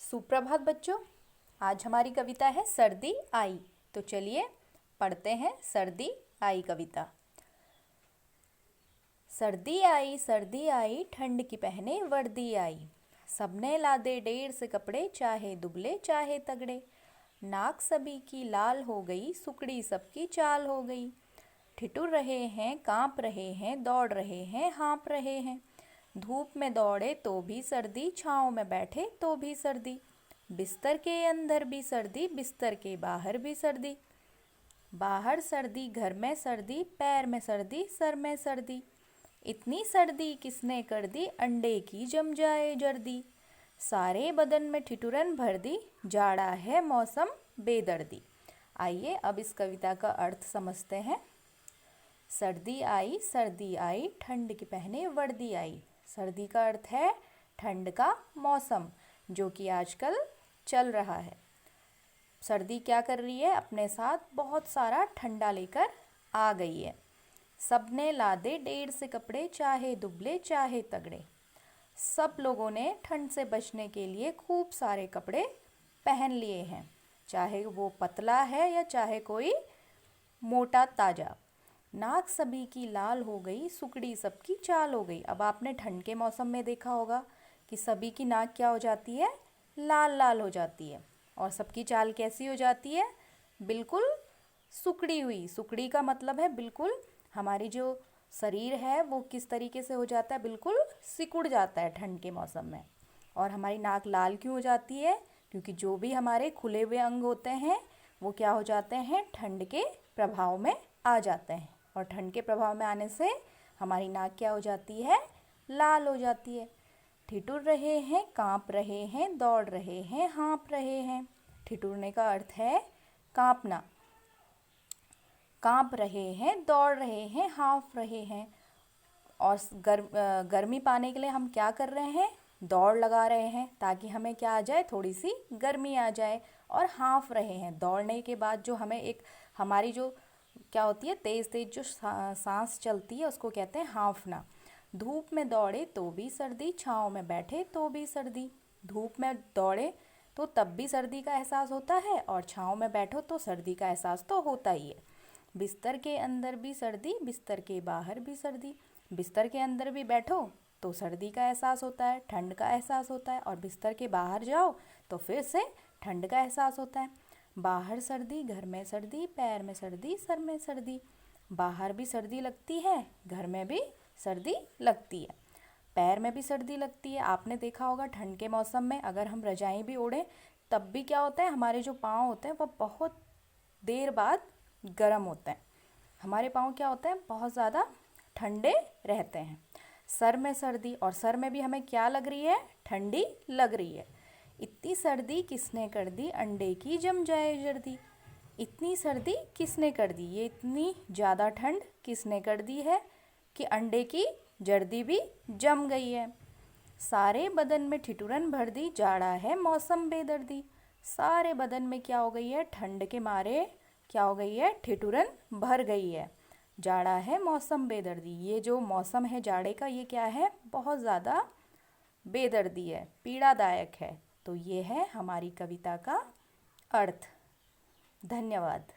सुप्रभात बच्चों। आज हमारी कविता है सर्दी आई। तो चलिए पढ़ते हैं सर्दी आई कविता। सर्दी आई ठंड की पहने वर्दी आई। सबने लादे ढेर से कपड़े, चाहे दुबले चाहे तगड़े। नाक सभी की लाल हो गई, सुकड़ी सबकी चाल हो गई। ठिठुर रहे हैं, कांप रहे हैं, दौड़ रहे हैं, हाँप रहे हैं। धूप में दौड़े तो भी सर्दी, छाँव में बैठे तो भी सर्दी। बिस्तर के अंदर भी सर्दी, बिस्तर के बाहर भी सर्दी। बाहर सर्दी, घर में सर्दी, पैर में सर्दी, सर में सर्दी। इतनी सर्दी किसने कर दी, अंडे की जम जाए जर्दी। सारे बदन में ठिठुरन भर दी, जाड़ा है मौसम बेदर्दी। आइए अब इस कविता का अर्थ समझते हैं। सर्दी आई ठंड की पहने वर्दी आई। सर्दी का अर्थ है ठंड का मौसम, जो कि आजकल चल रहा है। सर्दी क्या कर रही है, अपने साथ बहुत सारा ठंडा लेकर आ गई है। सबने लादे ढेर से कपड़े, चाहे दुबले चाहे तगड़े। सब लोगों ने ठंड से बचने के लिए खूब सारे कपड़े पहन लिए हैं, चाहे वो पतला है या चाहे कोई मोटा ताजा। नाक सभी की लाल हो गई, सुकड़ी सबकी चाल हो गई। अब आपने ठंड के मौसम में देखा होगा कि सभी की नाक क्या हो जाती है, लाल लाल हो जाती है। और सबकी चाल कैसी हो जाती है, बिल्कुल सुकड़ी हुई। सुकड़ी का मतलब है बिल्कुल हमारी जो शरीर है वो किस तरीके से हो जाता है, बिल्कुल सिकुड़ जाता है ठंड के मौसम में। और हमारी नाक लाल क्यों हो जाती है, क्योंकि जो भी हमारे खुले हुए अंग होते हैं वो क्या हो जाते हैं, ठंड के प्रभाव में आ जाते हैं। और ठंड के प्रभाव में आने से हमारी नाक क्या हो जाती है, लाल हो जाती है। ठिठुर रहे हैं, कांप रहे हैं, दौड़ रहे हैं, हाँप रहे हैं। ठिठुरने का अर्थ है कांपना। कांप रहे हैं, दौड़ रहे हैं, हाँफ रहे हैं। और गर्मी पाने के लिए हम क्या कर रहे हैं, दौड़ लगा रहे हैं ताकि हमें क्या आ जाए, थोड़ी सी गर्मी आ जाए। और हाँफ रहे हैं, दौड़ने के बाद जो हमें एक हमारी जो क्या होती है, तेज़ तेज़ जो सांस चलती है उसको कहते हैं हाँफना। धूप में दौड़े तो भी सर्दी, छाँव में बैठे तो भी सर्दी। धूप में दौड़े तो तब भी सर्दी का एहसास होता है, और छाँव में बैठो तो सर्दी का एहसास तो होता ही है। बिस्तर के अंदर भी सर्दी, बिस्तर के बाहर भी सर्दी। बिस्तर के अंदर भी बैठो तो सर्दी का एहसास होता है, ठंड का एहसास होता है। और बिस्तर के बाहर जाओ तो फिर से ठंड का एहसास होता है। बाहर सर्दी, घर में सर्दी, पैर में सर्दी, सर में सर्दी। बाहर भी सर्दी लगती है, घर में भी सर्दी लगती है, पैर में भी सर्दी लगती है। आपने देखा होगा ठंड के मौसम में अगर हम रजाई भी ओढ़ें तब भी क्या होता है, हमारे जो पाँव होते हैं वो बहुत देर बाद गर्म होते हैं। हमारे पाँव क्या होते हैं, बहुत ज़्यादा ठंडे रहते हैं। सर में सर्दी, और सर में भी हमें क्या लग रही है, ठंडी लग रही है। इतनी सर्दी किसने कर दी, अंडे की जम जाए जर्दी। इतनी सर्दी किसने कर दी, ये इतनी ज़्यादा ठंड किसने कर दी है कि अंडे की जर्दी भी जम गई है। सारे बदन में ठिठुरन भर दी, जाड़ा है मौसम बेदर्दी। सारे बदन में क्या हो गई है, ठंड के मारे क्या हो गई है, ठिठुरन भर गई है। जाड़ा है मौसम बेदर्दी। ये जो मौसम है जाड़े का, ये क्या है, बहुत ज़्यादा बेदर्दी है, पीड़ादायक है। तो ये है हमारी कविता का अर्थ। धन्यवाद।